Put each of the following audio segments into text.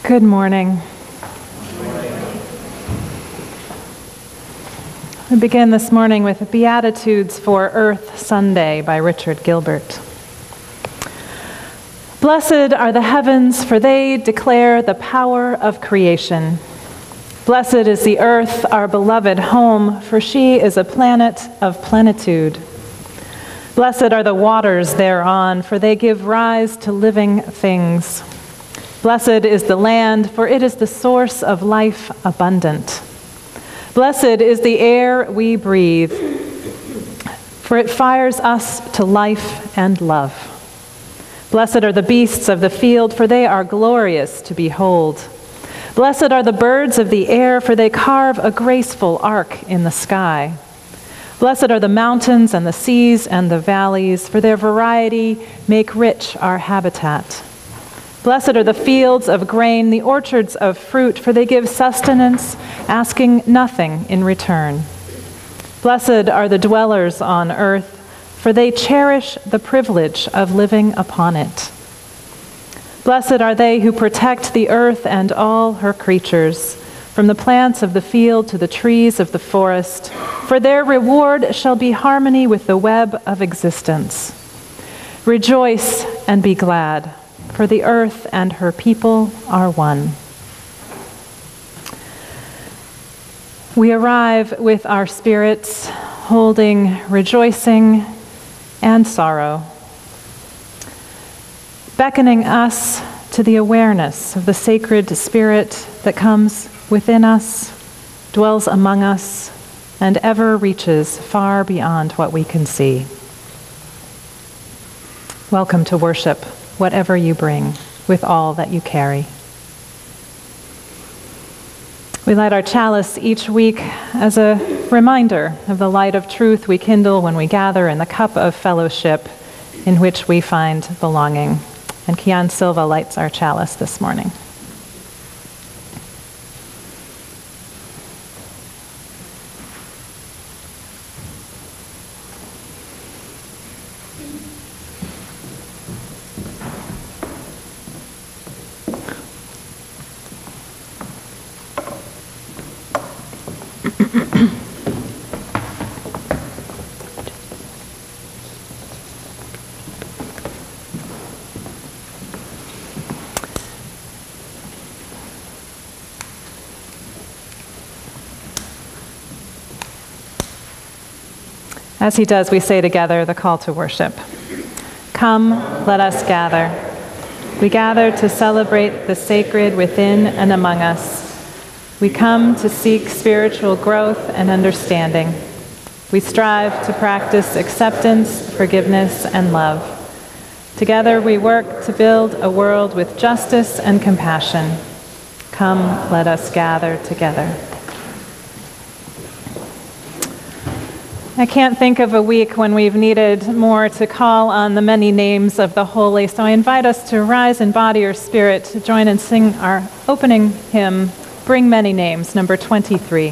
Good morning. We begin this morning with Beatitudes for Earth Sunday by Richard Gilbert. Blessed are the heavens, for they declare the power of creation. Blessed is the earth, our beloved home, for she is a planet of plenitude. Blessed are the waters thereon, for they give rise to living things. Blessed is the land, for it is the source of life abundant. Blessed is the air we breathe, for it fires us to life and love. Blessed are the beasts of the field, for they are glorious to behold. Blessed are the birds of the air, for they carve a graceful arc in the sky. Blessed are the mountains and the seas and the valleys, for their variety make rich our habitat. Blessed are the fields of grain, the orchards of fruit, for they give sustenance, asking nothing in return. Blessed are the dwellers on earth, for they cherish the privilege of living upon it. Blessed are they who protect the earth and all her creatures, from the plants of the field to the trees of the forest, for their reward shall be harmony with the web of existence. Rejoice and be glad, for the earth and her people are one. We arrive with our spirits holding rejoicing and sorrow, beckoning us to the awareness of the sacred spirit that comes within us, dwells among us, and ever reaches far beyond what we can see. Welcome to worship, whatever you bring, with all that you carry. We light our chalice each week as a reminder of the light of truth we kindle when we gather in the cup of fellowship in which we find belonging. And Kian Silva lights our chalice this morning. As he does, we say together the call to worship. Come, let us gather. We gather to celebrate the sacred within and among us. We come to seek spiritual growth and understanding. We strive to practice acceptance, forgiveness, and love. Together we work to build a world with justice and compassion. Come, let us gather together. I can't think of a week when we've needed more to call on the many names of the holy, so I invite us to rise in body or spirit to join and sing our opening hymn, Bring Many Names, number 23.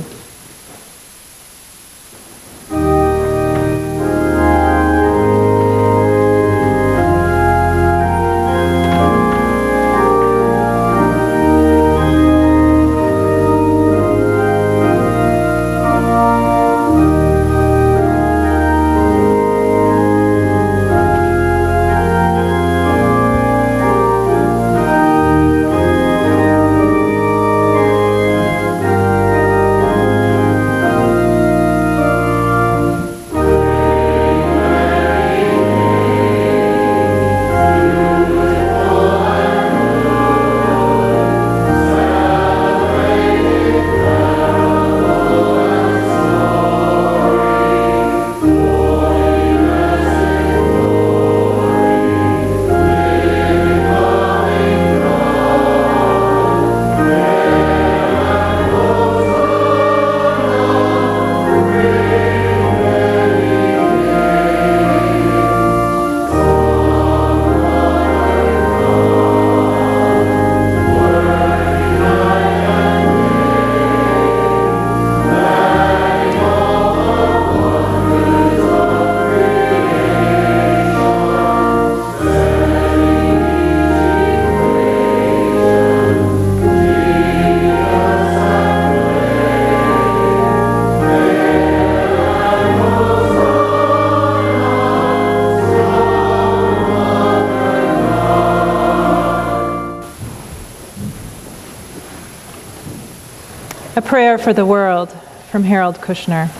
A prayer for the world from Harold Kushner.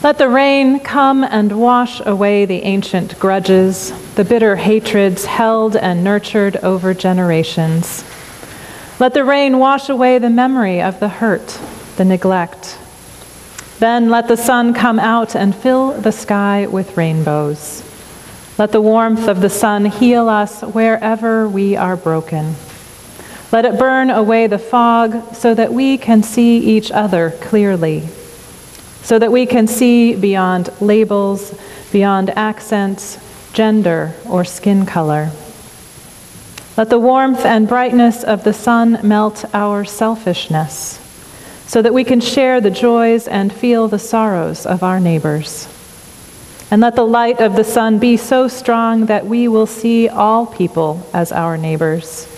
Let the rain come and wash away the ancient grudges, the bitter hatreds held and nurtured over generations. Let the rain wash away the memory of the hurt, the neglect. Then let the sun come out and fill the sky with rainbows. Let the warmth of the sun heal us wherever we are broken. Let it burn away the fog so that we can see each other clearly, so that we can see beyond labels, beyond accents, gender, or skin color. Let the warmth and brightness of the sun melt our selfishness, so that we can share the joys and feel the sorrows of our neighbors. And let the light of the sun be so strong that we will see all people as our neighbors.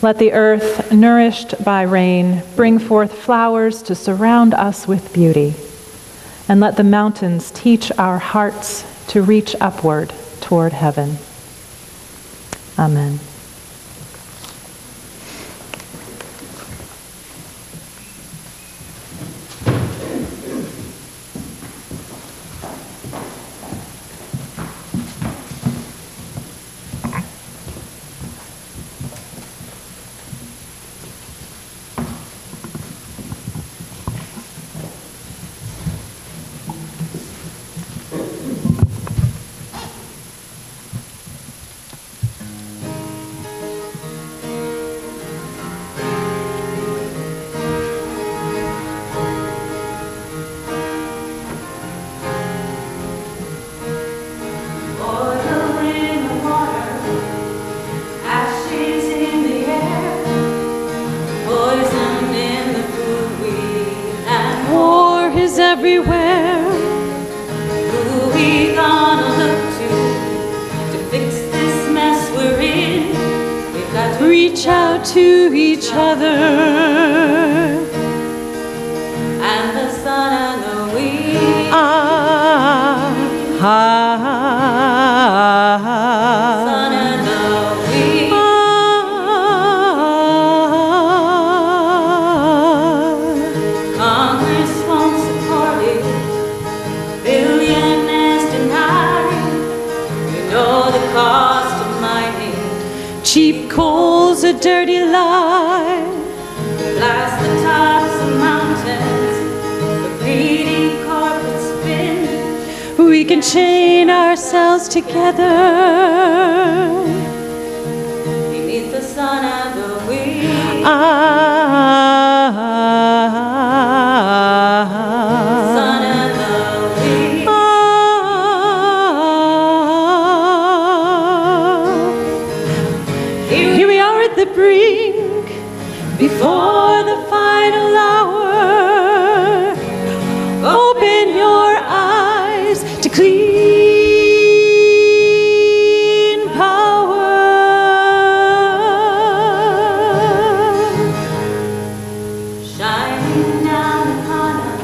Let the earth, nourished by rain, bring forth flowers to surround us with beauty. And let the mountains teach our hearts to reach upward toward heaven. Amen. Everywhere. Who we gonna look to fix this mess we're in? We've got to reach out to each other. And the sun and the wind. Sun and the wind. Congress won't support it. Billionaires deny. You know the cost of mining. Cheap coal's a dirty lie. Blast the tops of mountains. The greedy corporate spin. We can chain ourselves together beneath the sun and the wind. Sun and the wind. Here we are at the brink, before the final hour. Open your eyes to clean power. Shining down upon us,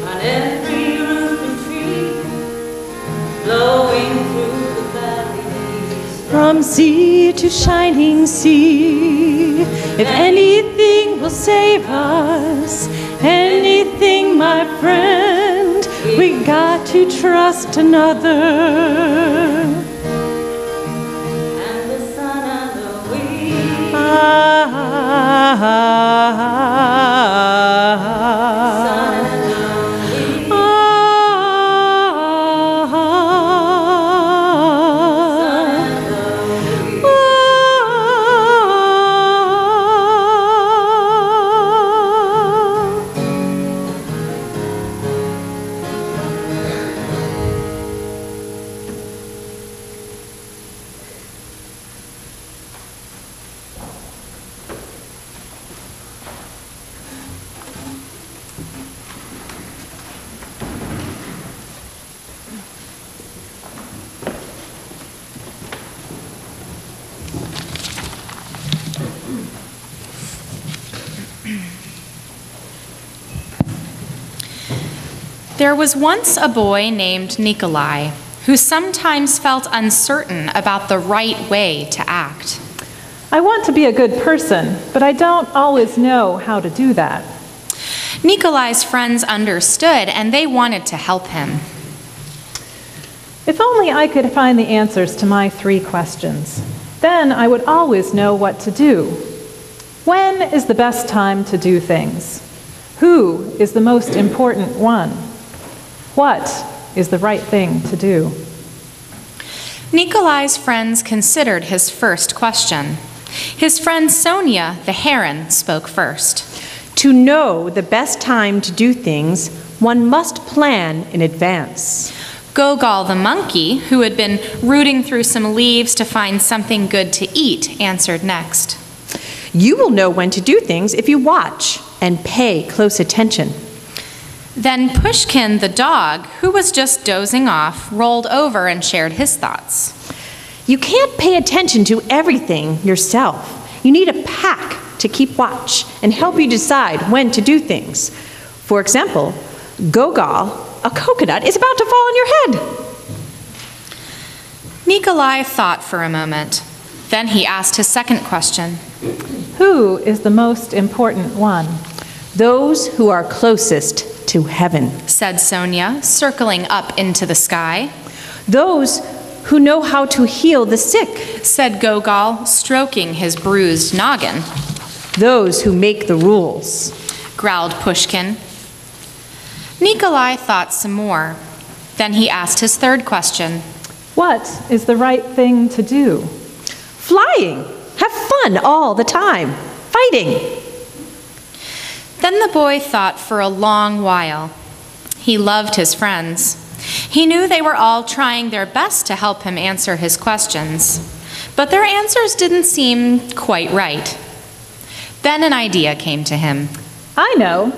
on every roof and tree, blowing through the valleys, from sea to shining sea. If anything will save us, anything, my friend, we got to trust another. And the sun and the wind. Sun and the wind. Sun and the wind. There was once a boy named Nikolai who sometimes felt uncertain about the right way to act. I want to be a good person, but I don't always know how to do that. Nikolai's friends understood, and they wanted to help him. If only I could find the answers to my 3 questions. Then I would always know what to do. When is the best time to do things? Who is the most important one? What is the right thing to do? Nikolai's friends considered his first question. His friend Sonia, the heron, spoke first. To know the best time to do things, one must plan in advance. Gogol the monkey, who had been rooting through some leaves to find something good to eat, answered next. You will know when to do things if you watch and pay close attention. Then Pushkin the dog, who was just dozing off, rolled over and shared his thoughts. You can't pay attention to everything yourself. You need a pack to keep watch and help you decide when to do things. For example, Gogol, a coconut, is about to fall on your head. Nikolai thought for a moment. Then he asked his second question. Who is the most important one? Those who are closest to heaven, said Sonia, circling up into the sky. Those who know how to heal the sick, said Gogol, stroking his bruised noggin. Those who make the rules, growled Pushkin. Nikolai thought some more. Then he asked his third question. What is the right thing to do? Flying. Have fun all the time. Fighting. Then the boy thought for a long while. He loved his friends. He knew they were all trying their best to help him answer his questions, but their answers didn't seem quite right. Then an idea came to him. I know.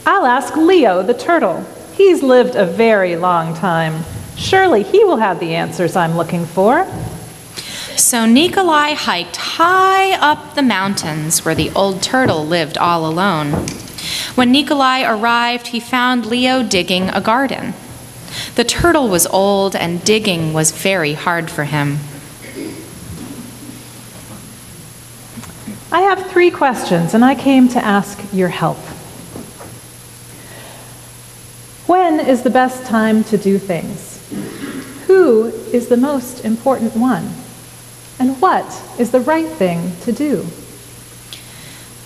I'll ask Leo the turtle. He's lived a very long time. Surely he will have the answers I'm looking for. So Nikolai hiked high up the mountains where the old turtle lived all alone. When Nikolai arrived, he found Leo digging a garden. The turtle was old and digging was very hard for him. I have 3 questions and I came to ask your help. When is the best time to do things? Who is the most important one? And what is the right thing to do?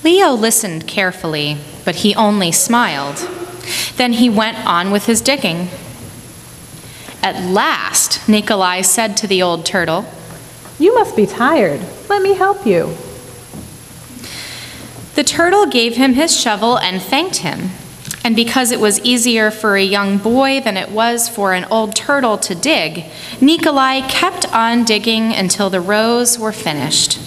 Leo listened carefully, but he only smiled. Then he went on with his digging. At last, Nikolai said to the old turtle, You must be tired. Let me help you. The turtle gave him his shovel and thanked him. And because it was easier for a young boy than it was for an old turtle to dig, Nikolai kept on digging until the rows were finished.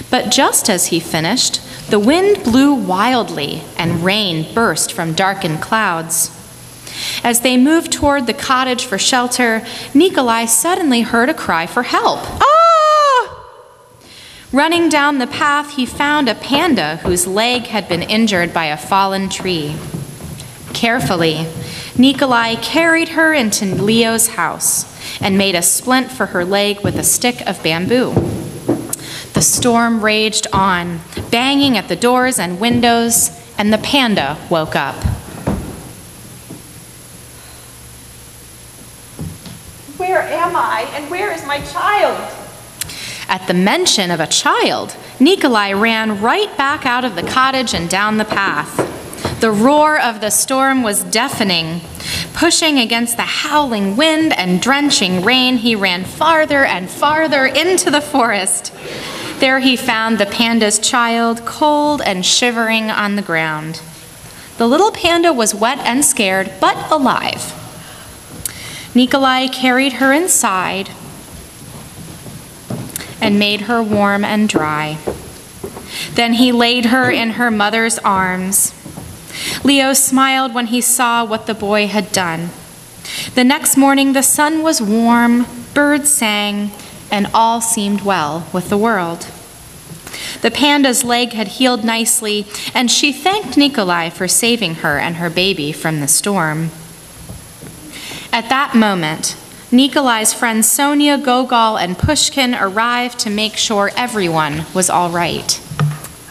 But just as he finished, the wind blew wildly and rain burst from darkened clouds. As they moved toward the cottage for shelter, Nikolai suddenly heard a cry for help. Ah! Running down the path, he found a panda whose leg had been injured by a fallen tree. Carefully, Nikolai carried her into Leo's house and made a splint for her leg with a stick of bamboo. The storm raged on, banging at the doors and windows, and the panda woke up. Where am I, and where is my child? At the mention of a child, Nikolai ran right back out of the cottage and down the path. The roar of the storm was deafening. Pushing against the howling wind and drenching rain, he ran farther and farther into the forest. There he found the panda's child, cold and shivering on the ground. The little panda was wet and scared, but alive. Nikolai carried her inside and made her warm and dry. Then he laid her in her mother's arms. Leo smiled when he saw what the boy had done. The next morning, the sun was warm, birds sang, and all seemed well with the world. The panda's leg had healed nicely, and she thanked Nikolai for saving her and her baby from the storm. At that moment, Nikolai's friends Sonia, Gogol, and Pushkin arrived to make sure everyone was all right.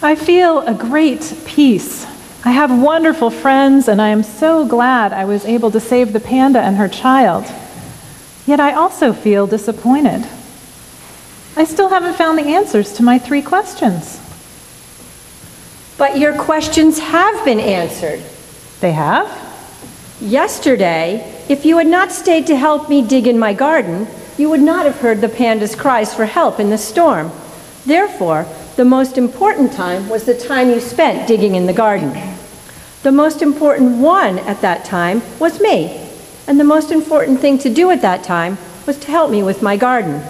I feel a great peace. I have wonderful friends, and I am so glad I was able to save the panda and her child. Yet I also feel disappointed. I still haven't found the answers to my 3 questions. But your questions have been answered. They have? Yesterday, if you had not stayed to help me dig in my garden, you would not have heard the panda's cries for help in the storm. Therefore, the most important time was the time you spent digging in the garden. The most important one at that time was me, and the most important thing to do at that time was to help me with my garden.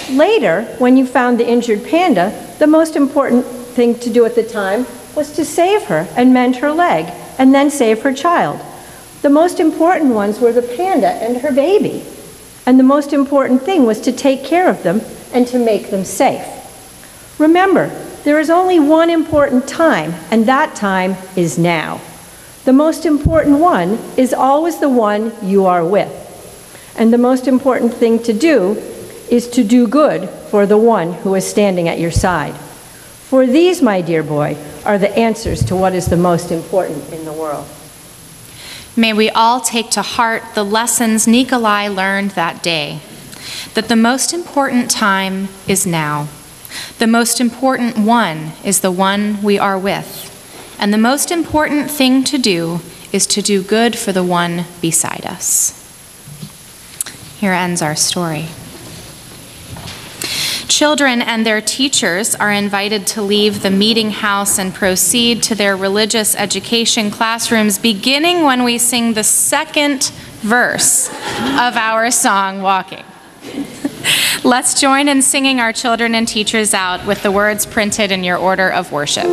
Later, when you found the injured panda, the most important thing to do at the time was to save her and mend her leg, and then save her child. The most important ones were the panda and her baby, and the most important thing was to take care of them and to make them safe. Remember, there is only one important time, and that time is now. The most important one is always the one you are with. And the most important thing to do is to do good for the one who is standing at your side. For these, my dear boy, are the answers to what is the most important in the world. May we all take to heart the lessons Nikolai learned that day, that the most important time is now. The most important one is the one we are with. And the most important thing to do is to do good for the one beside us. Here ends our story. Children and their teachers are invited to leave the meeting house and proceed to their religious education classrooms, beginning when we sing the 2nd verse of our song, Walking. Let's join in singing our children and teachers out with the words printed in your order of worship.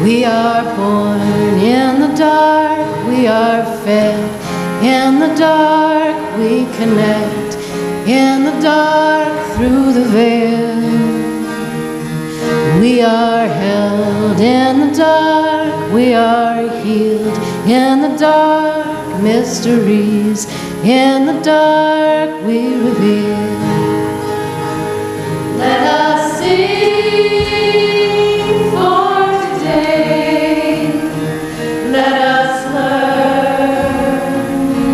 We are born in the dark, we are fed in the dark, we connect in the dark through the veil. We are held in the dark, we are healed. In the dark mysteries, in the dark we reveal. Let us sing for today. Let us learn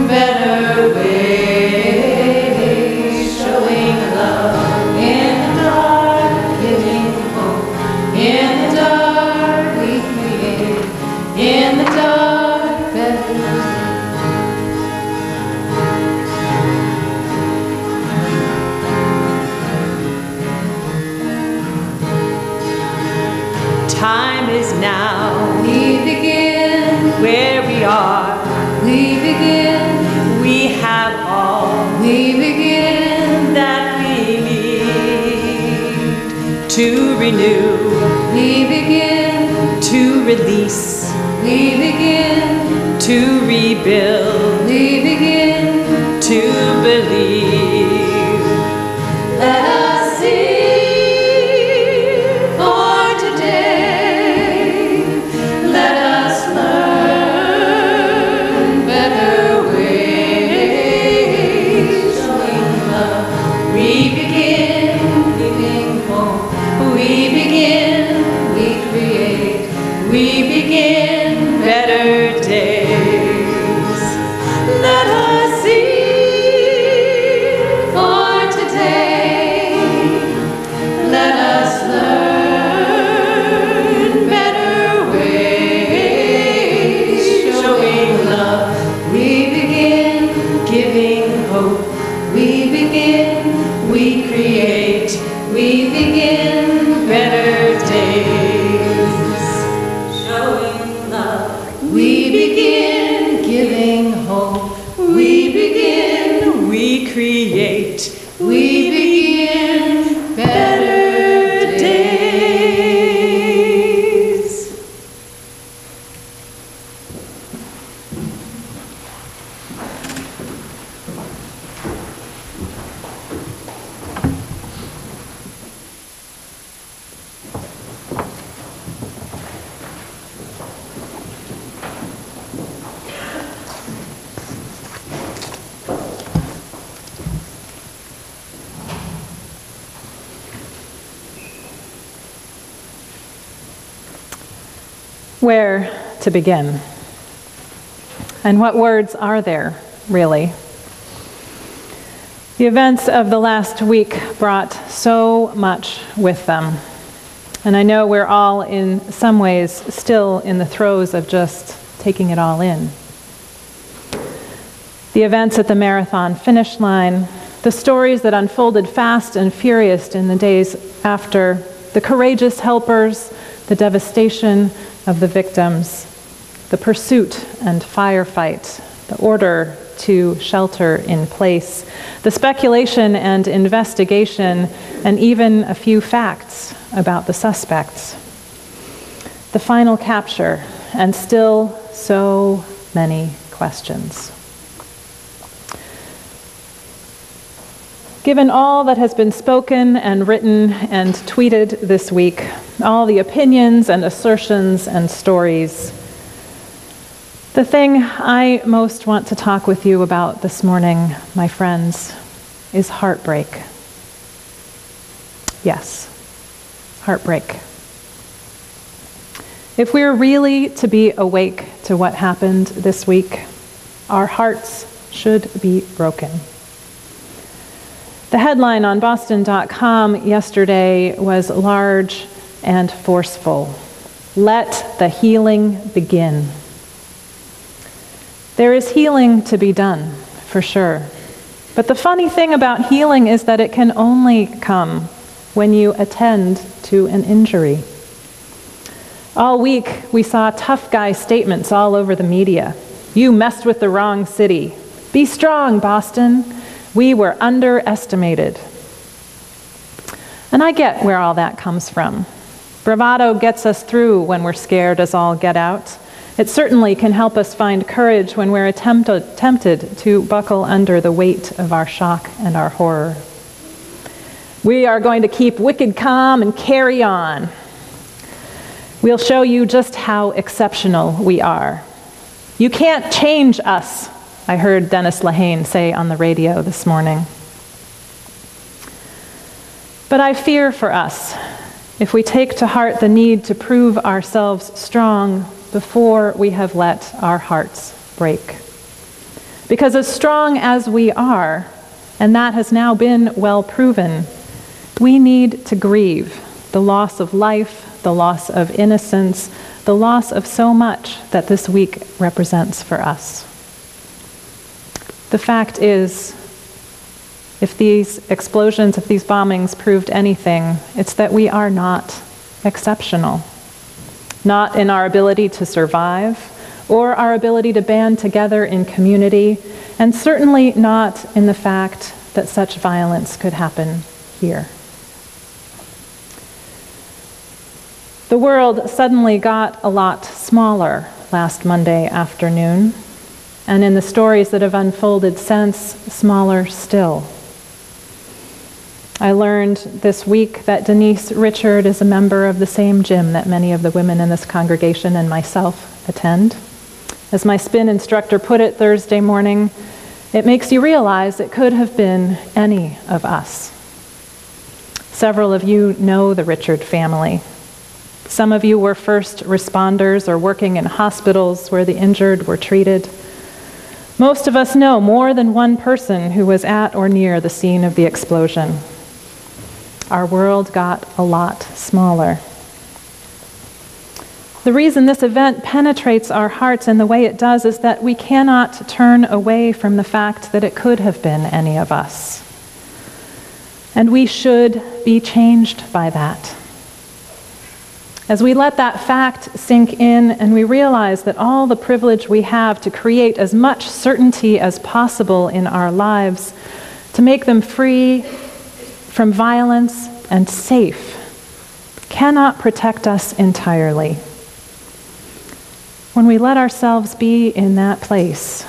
better ways, showing love in the dark, giving hope. In the dark we create, in the dark better. Time is now. We begin where we are. We begin, We have all we begin, that we need to renew, we begin, to release, we begin, to rebuild, we begin. to believe. Let us sing for today. Let us learn better ways, showing love. We begin, giving hope. We begin, we create. We begin Better days. Let us sing for today. Let us learn better ways, showing love. We begin, giving hope. We begin, we create. We begin better days, showing love. We begin, giving hope. We begin, We create. we begin better days. Where to begin? And what words are there, really? The events of the last week brought so much with them. And I know we're all, in some ways, still in the throes of just taking it all in. The events at the marathon finish line, the stories that unfolded fast and furious in the days after, the courageous helpers, the devastation of the victims, the pursuit and firefight, the order to shelter in place, the speculation and investigation, and even a few facts about the suspects. The final capture, and still so many questions. Given all that has been spoken and written and tweeted this week, all the opinions and assertions and stories, the thing I most want to talk with you about this morning, my friends, is heartbreak. Yes, heartbreak. If we're really to be awake to what happened this week, our hearts should be broken. The headline on Boston.com yesterday was large and forceful. Let the healing begin. There is healing to be done, for sure. But the funny thing about healing is that it can only come when you attend to an injury. All week, we saw tough guy statements all over the media. You messed with the wrong city. Be strong, Boston. We were underestimated. And I get where all that comes from. Bravado gets us through when we're scared as all get out. It certainly can help us find courage when we're tempted to buckle under the weight of our shock and our horror. We are going to keep wicked calm and carry on. We'll show you just how exceptional we are. You can't change us, I heard Dennis Lehane say on the radio this morning. But I fear for us if we take to heart the need to prove ourselves strong before we have let our hearts break. Because as strong as we are, and that has now been well proven, we need to grieve the loss of life, the loss of innocence, the loss of so much that this week represents for us. The fact is, if these explosions, if these bombings proved anything, it's that we are not exceptional. Not in our ability to survive, or our ability to band together in community, and certainly not in the fact that such violence could happen here. The world suddenly got a lot smaller last Monday afternoon, and in the stories that have unfolded since, smaller still. I learned this week that Denise Richard is a member of the same gym that many of the women in this congregation and myself attend. As my spin instructor put it Thursday morning, it makes you realize it could have been any of us. Several of you know the Richard family. Some of you were first responders or working in hospitals where the injured were treated. Most of us know more than one person who was at or near the scene of the explosion. Our world got a lot smaller. The reason this event penetrates our hearts in the way it does is that we cannot turn away from the fact that it could have been any of us. And we should be changed by that. As we let that fact sink in and we realize that all the privilege we have to create as much certainty as possible in our lives, to make them free from violence and safe, cannot protect us entirely. When we let ourselves be in that place,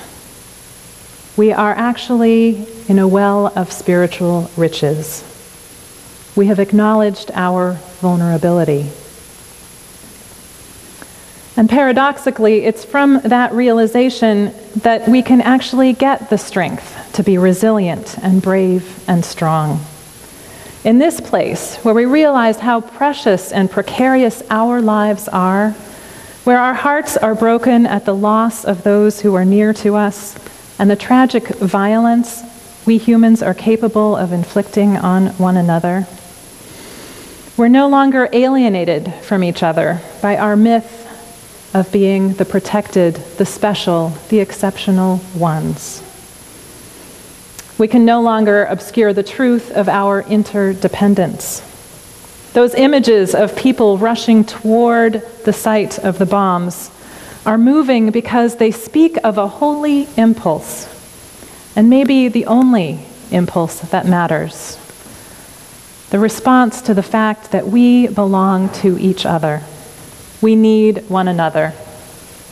we are actually in a well of spiritual riches. We have acknowledged our vulnerability. And paradoxically, it's from that realization that we can actually get the strength to be resilient and brave and strong. In this place, where we realize how precious and precarious our lives are, where our hearts are broken at the loss of those who are near to us and the tragic violence we humans are capable of inflicting on one another, we're no longer alienated from each other by our myth of being the protected, the special, the exceptional ones. We can no longer obscure the truth of our interdependence. Those images of people rushing toward the site of the bombs are moving because they speak of a holy impulse, and maybe the only impulse that matters. The response to the fact that we belong to each other. We need one another.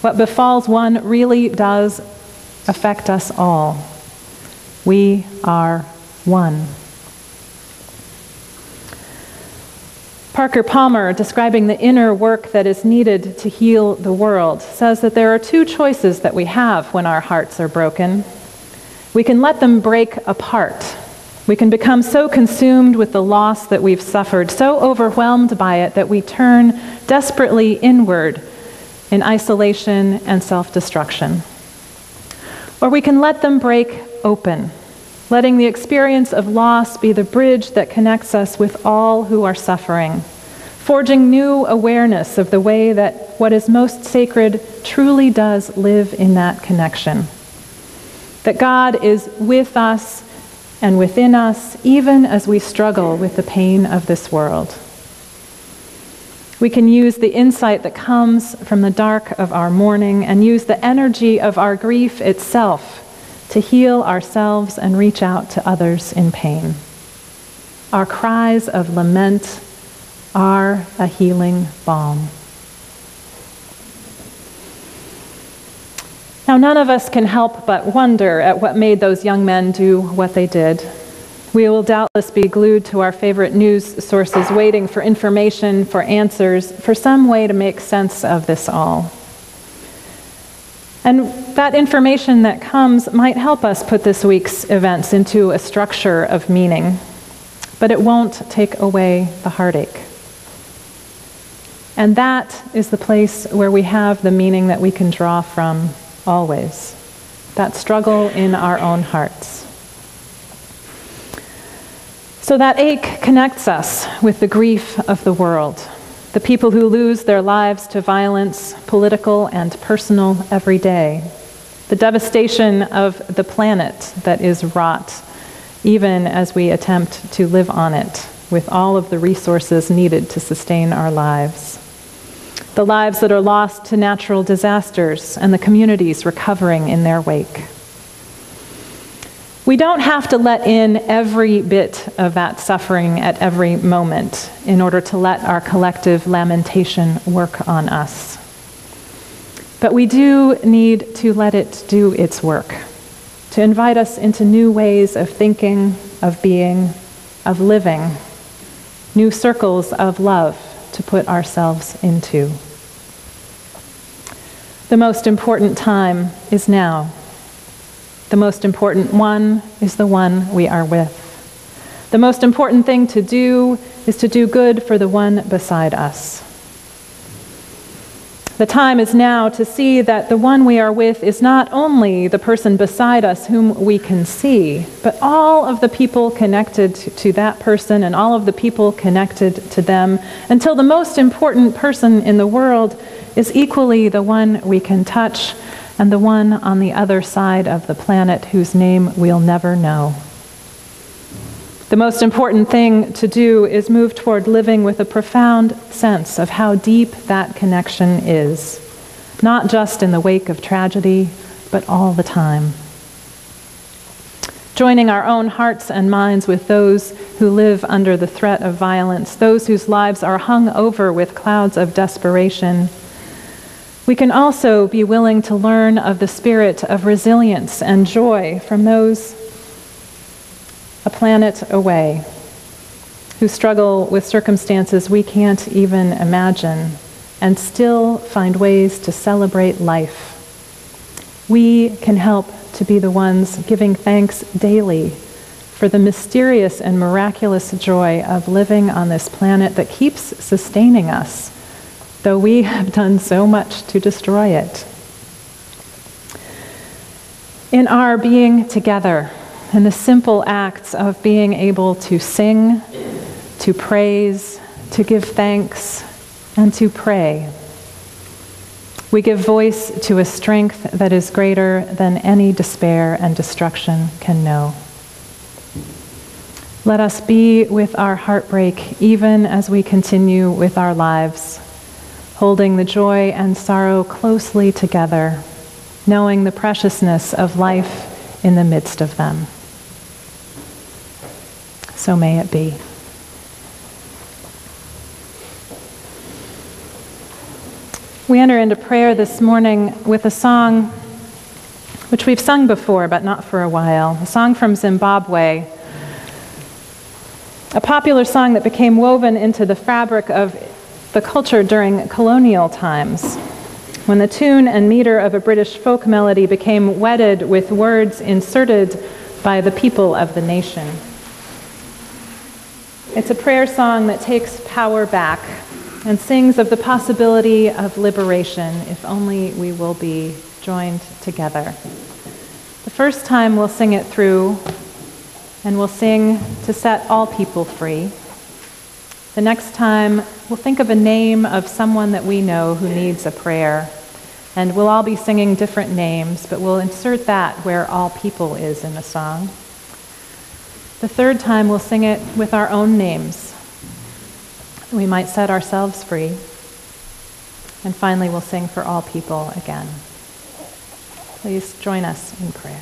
What befalls one really does affect us all. We are one. Parker Palmer, describing the inner work that is needed to heal the world, says that there are two choices that we have when our hearts are broken. We can let them break apart. We can become so consumed with the loss that we've suffered, so overwhelmed by it that we turn desperately inward in isolation and self-destruction. Or we can let them break open, letting the experience of loss be the bridge that connects us with all who are suffering, forging new awareness of the way that what is most sacred truly does live in that connection. That God is with us and within us, even as we struggle with the pain of this world. We can use the insight that comes from the dark of our mourning and use the energy of our grief itself to heal ourselves and reach out to others in pain. Our cries of lament are a healing balm. Now, none of us can help but wonder at what made those young men do what they did. We will doubtless be glued to our favorite news sources, waiting for information, for answers, for some way to make sense of this all. And that information that comes might help us put this week's events into a structure of meaning, but it won't take away the heartache. And that is the place where we have the meaning that we can draw from always, that struggle in our own hearts. So that ache connects us with the grief of the world, the people who lose their lives to violence, political and personal, every day, the devastation of the planet that is wrought, even as we attempt to live on it with all of the resources needed to sustain our lives, the lives that are lost to natural disasters and the communities recovering in their wake. We don't have to let in every bit of that suffering at every moment in order to let our collective lamentation work on us. But we do need to let it do its work, to invite us into new ways of thinking, of being, of living, new circles of love to put ourselves into. The most important time is now. The most important one is the one we are with. The most important thing to do is to do good for the one beside us. The time is now to see that the one we are with is not only the person beside us whom we can see, but all of the people connected to that person and all of the people connected to them, until the most important person in the world is equally the one we can touch and the one on the other side of the planet whose name we'll never know. The most important thing to do is move toward living with a profound sense of how deep that connection is, not just in the wake of tragedy, but all the time. Joining our own hearts and minds with those who live under the threat of violence, those whose lives are hung over with clouds of desperation, we can also be willing to learn of the spirit of resilience and joy from those a planet away who struggle with circumstances we can't even imagine and still find ways to celebrate life. We can help to be the ones giving thanks daily for the mysterious and miraculous joy of living on this planet that keeps sustaining us, though we have done so much to destroy it. In our being together, in the simple acts of being able to sing, to praise, to give thanks, and to pray, we give voice to a strength that is greater than any despair and destruction can know. Let us be with our heartbreak even as we continue with our lives, holding the joy and sorrow closely together, knowing the preciousness of life in the midst of them. So may it be. We enter into prayer this morning with a song which we've sung before, but not for a while, a song from Zimbabwe, a popular song that became woven into the fabric of the culture during colonial times, when the tune and meter of a British folk melody became wedded with words inserted by the people of the nation. It's a prayer song that takes power back and sings of the possibility of liberation if only we will be joined together. The first time we'll sing it through, and we'll sing to set all people free. The next time, we'll think of a name of someone that we know who needs a prayer. And we'll all be singing different names, but we'll insert that where all people is in the song. The third time, we'll sing it with our own names. We might set ourselves free. And finally, we'll sing for all people again. Please join us in prayer.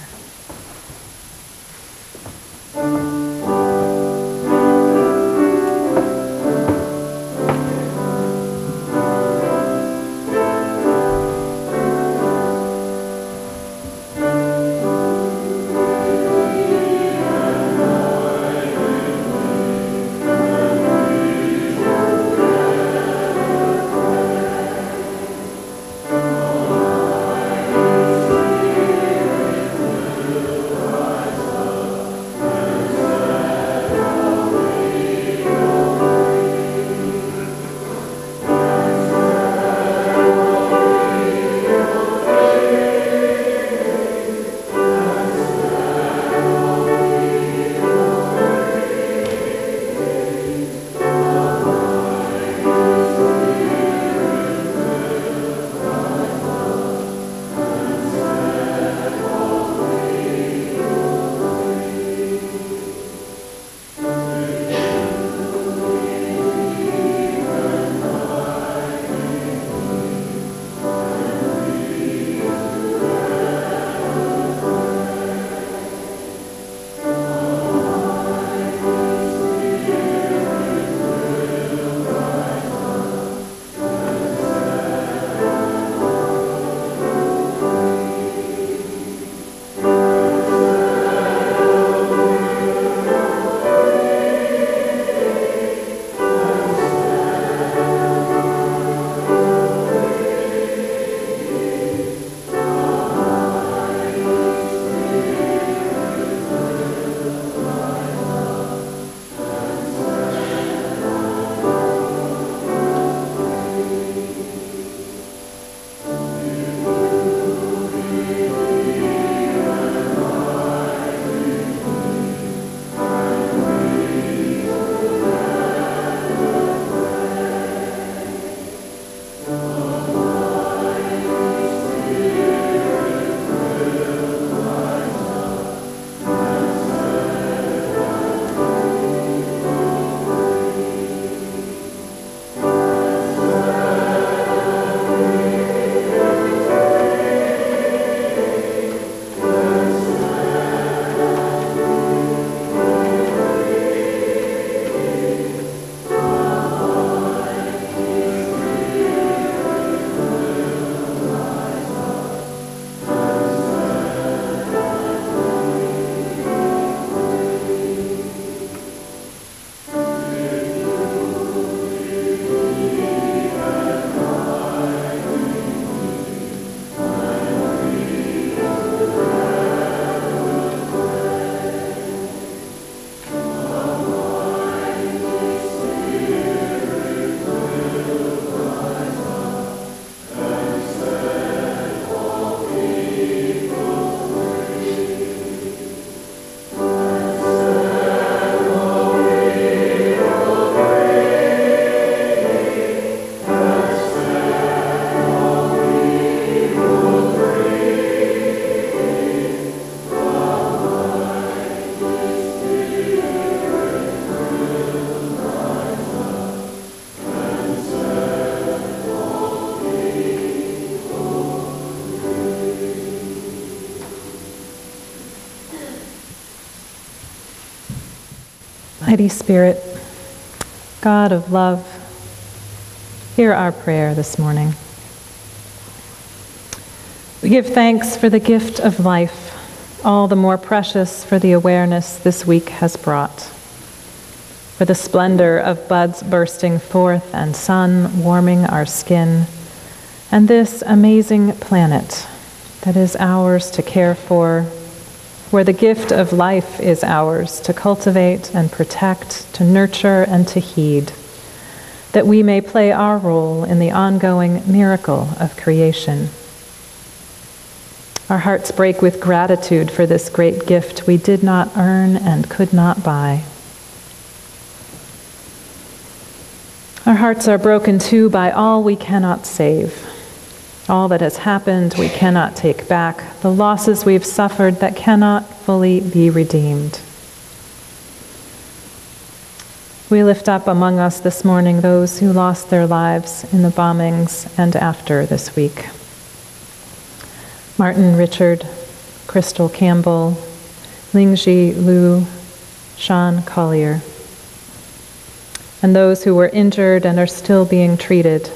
Mighty Spirit, God of love, hear our prayer this morning. We give thanks for the gift of life, all the more precious for the awareness this week has brought, for the splendor of buds bursting forth and sun warming our skin, and this amazing planet that is ours to care for, where the gift of life is ours to cultivate and protect, to nurture and to heed, that we may play our role in the ongoing miracle of creation. Our hearts break with gratitude for this great gift we did not earn and could not buy. Our hearts are broken too by all we cannot save. All that has happened we cannot take back, the losses we've suffered that cannot fully be redeemed. We lift up among us this morning those who lost their lives in the bombings and after this week. Martin Richard, Crystal Campbell, Lingji Liu, Sean Collier, and those who were injured and are still being treated,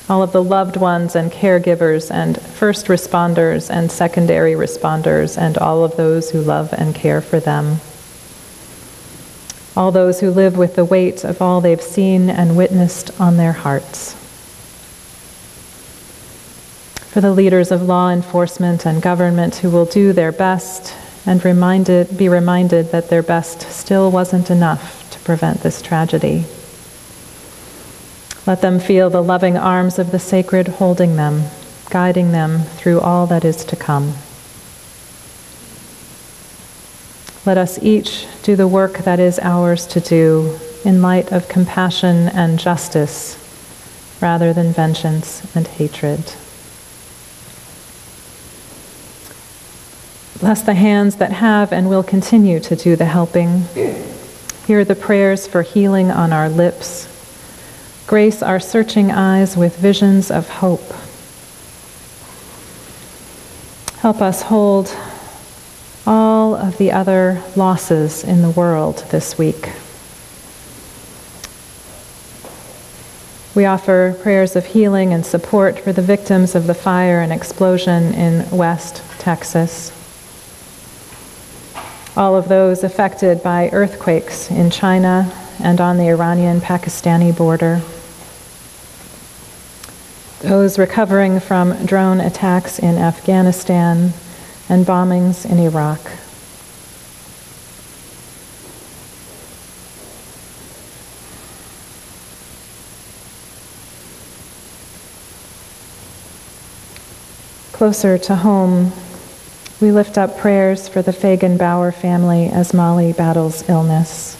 all of the loved ones and caregivers and first responders and secondary responders and all of those who love and care for them. All those who live with the weight of all they've seen and witnessed on their hearts. For the leaders of law enforcement and government who will do their best and be reminded that their best still wasn't enough to prevent this tragedy. Let them feel the loving arms of the sacred holding them, guiding them through all that is to come. Let us each do the work that is ours to do in light of compassion and justice rather than vengeance and hatred. Bless the hands that have and will continue to do the helping. Hear the prayers for healing on our lips. Grace our searching eyes with visions of hope. Help us hold all of the other losses in the world this week. We offer prayers of healing and support for the victims of the fire and explosion in West Texas. All of those affected by earthquakes in China and on the Iranian-Pakistani border. Those recovering from drone attacks in Afghanistan and bombings in Iraq. Closer to home, we lift up prayers for the Fagan Bauer family as Molly battles illness.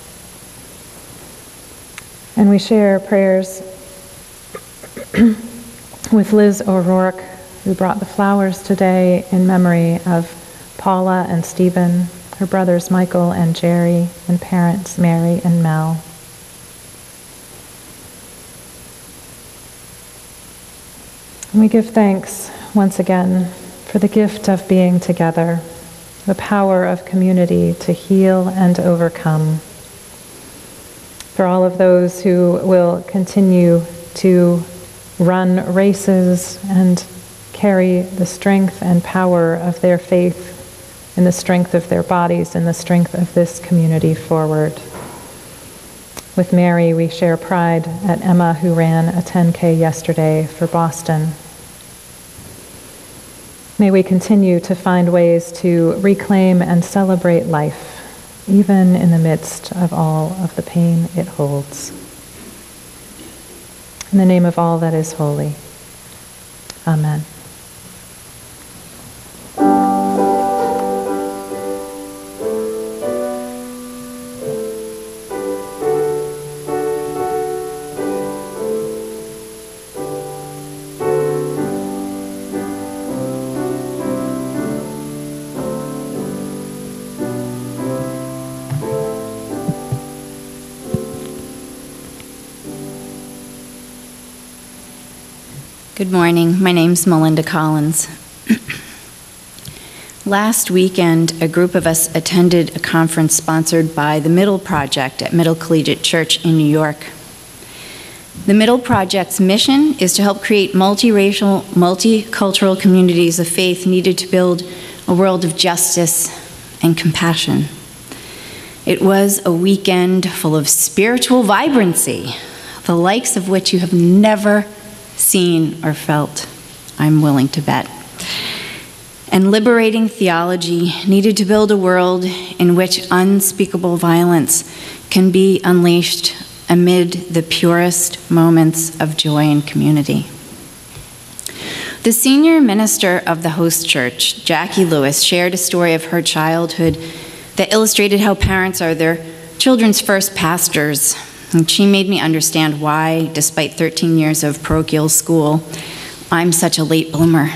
And we share prayers with Liz O'Rourke, who brought the flowers today in memory of Paula and Stephen, her brothers Michael and Jerry, and parents Mary and Mel. And we give thanks once again for the gift of being together, the power of community to heal and overcome. For all of those who will continue to run races and carry the strength and power of their faith in the strength of their bodies and the strength of this community forward. With Mary, we share pride at Emma, who ran a 10K yesterday for Boston. May we continue to find ways to reclaim and celebrate life, even in the midst of all of the pain it holds. In the name of all that is holy. Amen. Good morning. My name's Melinda Collins. Last weekend, a group of us attended a conference sponsored by the Middle Project at Middle Collegiate Church in New York. The Middle Project's mission is to help create multiracial, multicultural communities of faith needed to build a world of justice and compassion. It was a weekend full of spiritual vibrancy, the likes of which you have never seen or felt, I'm willing to bet. And liberating theology needed to build a world in which unspeakable violence can be unleashed amid the purest moments of joy and community. The senior minister of the host church, Jackie Lewis, shared a story of her childhood that illustrated how parents are their children's first pastors. And she made me understand why, despite 13 years of parochial school, I'm such a late bloomer.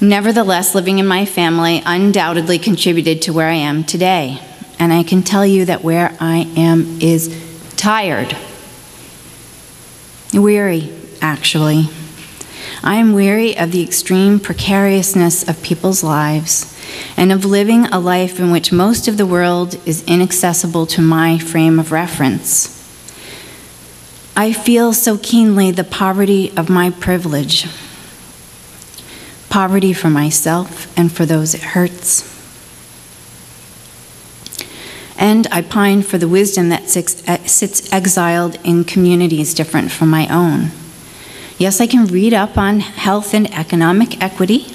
Nevertheless, living in my family undoubtedly contributed to where I am today. And I can tell you that where I am is tired. Weary, actually. I am weary of the extreme precariousness of people's lives and of living a life in which most of the world is inaccessible to my frame of reference. I feel so keenly the poverty of my privilege. Poverty for myself and for those it hurts. And I pine for the wisdom that sits exiled in communities different from my own. Yes, I can read up on health and economic equity,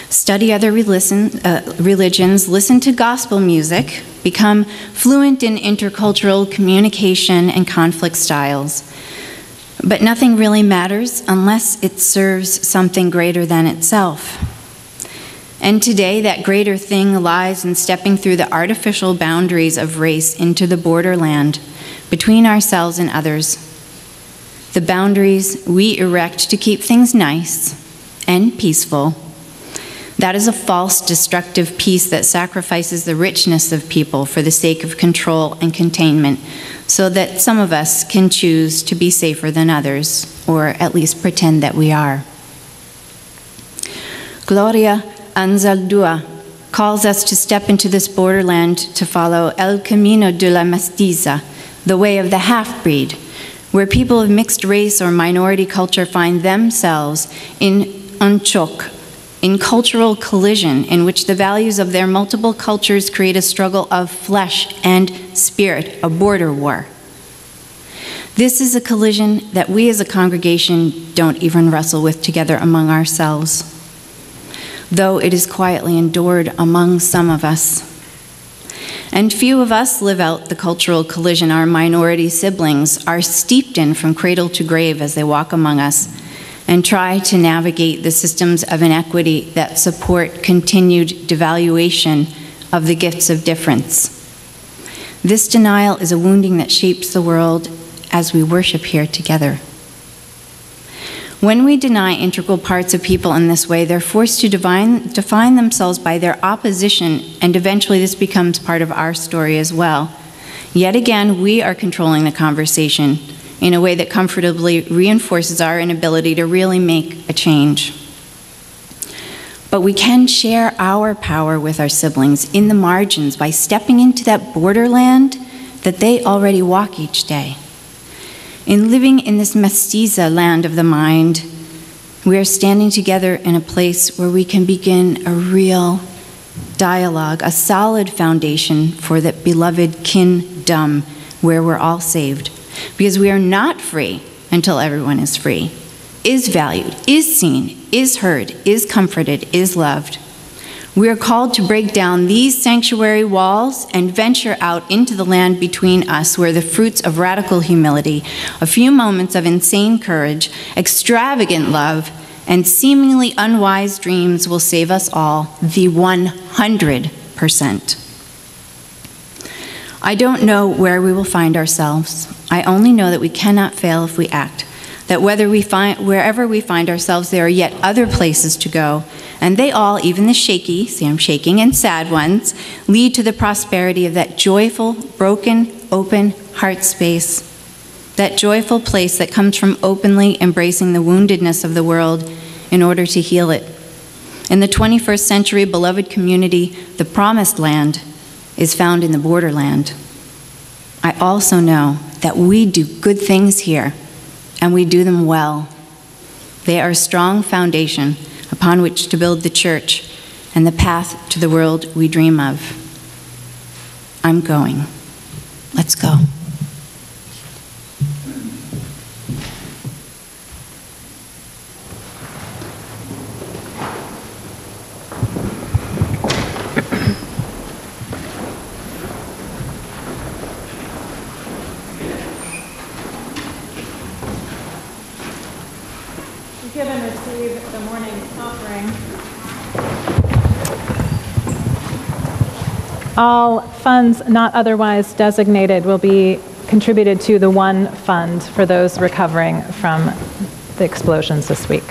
study other religions, listen to gospel music, become fluent in intercultural communication and conflict styles. But nothing really matters unless it serves something greater than itself. And today, that greater thing lies in stepping through the artificial boundaries of race into the borderland between ourselves and others. The boundaries we erect to keep things nice and peaceful. That is a false, destructive peace that sacrifices the richness of people for the sake of control and containment, so that some of us can choose to be safer than others, or at least pretend that we are. Gloria Anzaldúa calls us to step into this borderland to follow El Camino de la Mestiza, the way of the half-breed, where people of mixed race or minority culture find themselves in un choc, in cultural collision in which the values of their multiple cultures create a struggle of flesh and spirit, a border war. This is a collision that we as a congregation don't even wrestle with together among ourselves, though it is quietly endured among some of us. And few of us live out the cultural collision our minority siblings are steeped in from cradle to grave as they walk among us and try to navigate the systems of inequity that support continued devaluation of the gifts of difference. This denial is a wounding that shapes the world as we worship here together. When we deny integral parts of people in this way, they're forced to define themselves by their opposition, and eventually this becomes part of our story as well. Yet again, we are controlling the conversation in a way that comfortably reinforces our inability to really make a change. But we can share our power with our siblings in the margins by stepping into that borderland that they already walk each day. In living in this mestiza land of the mind, we are standing together in a place where we can begin a real dialogue, a solid foundation for that beloved kingdom where we're all saved. Because we are not free until everyone is free, is valued, is seen, is heard, is comforted, is loved. We are called to break down these sanctuary walls and venture out into the land between us, where the fruits of radical humility, a few moments of insane courage, extravagant love, and seemingly unwise dreams will save us all, the 100%. I don't know where we will find ourselves. I only know that we cannot fail if we act, that wherever we find ourselves, there are yet other places to go, and they all, even the shaky, see I'm shaking, and sad ones, lead to the prosperity of that joyful, broken, open heart space, that joyful place that comes from openly embracing the woundedness of the world in order to heal it. In the 21st century, beloved community, the promised land is found in the borderland. I also know that we do good things here, and we do them well. They are a strong foundation upon which to build the church and the path to the world we dream of. I'm going. Let's go. Give and receive the morning's offering. All funds not otherwise designated will be contributed to the one fund for those recovering from the explosions this week.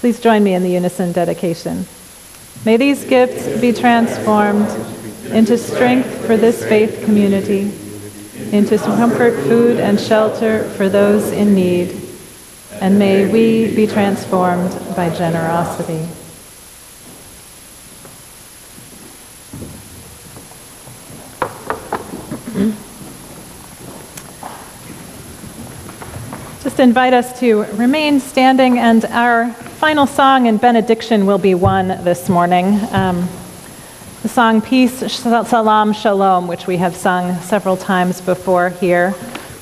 Please join me in the unison dedication. May these gifts be transformed into strength for this faith community, into comfort, food, and shelter for those in need, and may we be transformed by generosity. Just invite us to remain standing, and our final song and benediction will be one this morning. The song Peace, Salam, Shalom, which we have sung several times before here.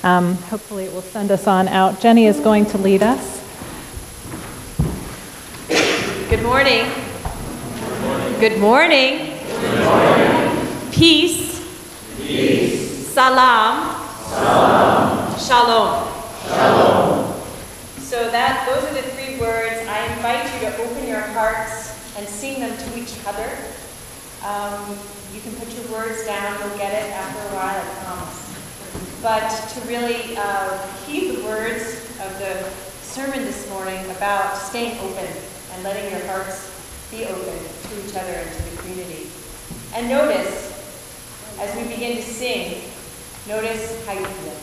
Hopefully it will send us on out. Jenny is going to lead us. Good morning. Good morning. Good morning. Peace. Peace. Salam. Salam. Shalom. Shalom. So those are the three words. I invite you to open your hearts and sing them to each other. You can put your words down. You'll get it after a while, I promise. But to really heed the words of the sermon this morning about staying open and letting your hearts be open to each other and to the community. And notice, as we begin to sing, notice how you feel.